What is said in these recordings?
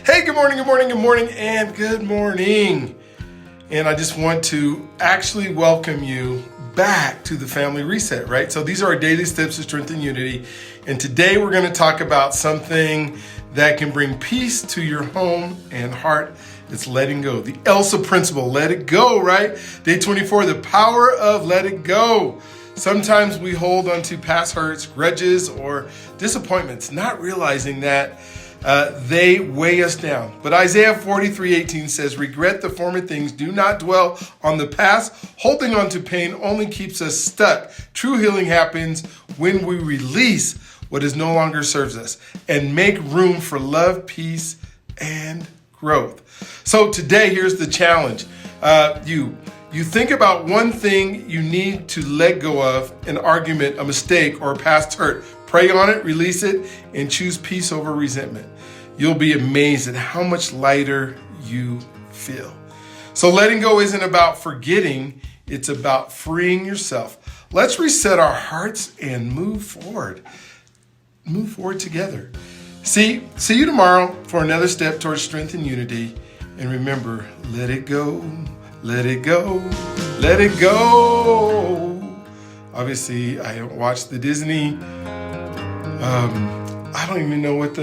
Hey, good morning, good morning, good morning, and good morning. And I just want to actually welcome you back to the Family Reset, right? So these are our daily steps to strengthen unity. And today we're going to talk about something that can bring peace to your home and heart. It's letting go. The Elsa principle, let it go, right? Day 24, the power of let it go. Sometimes we hold on to past hurts, grudges, or disappointments, not realizing that they weigh us down. But Isaiah 43:18 says, regret the former things, do not dwell on the past. Holding on to pain only keeps us stuck. True healing happens when we release what is no longer serves us and make room for love, peace, and growth. So today, here's the challenge. You think about one thing you need to let go of, an argument, a mistake, or a past hurt. Pray on it, release it, and choose peace over resentment. You'll be amazed at how much lighter you feel. So letting go isn't about forgetting, it's about freeing yourself. Let's reset our hearts and move forward. Move forward together. See you tomorrow for another step towards strength and unity. And remember, let it go, let it go, let it go. Obviously, I haven't watched the Disney. I don't even know what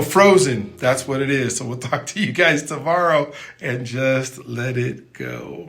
Frozen. That's what it is. So we'll talk to you guys tomorrow and just let it go.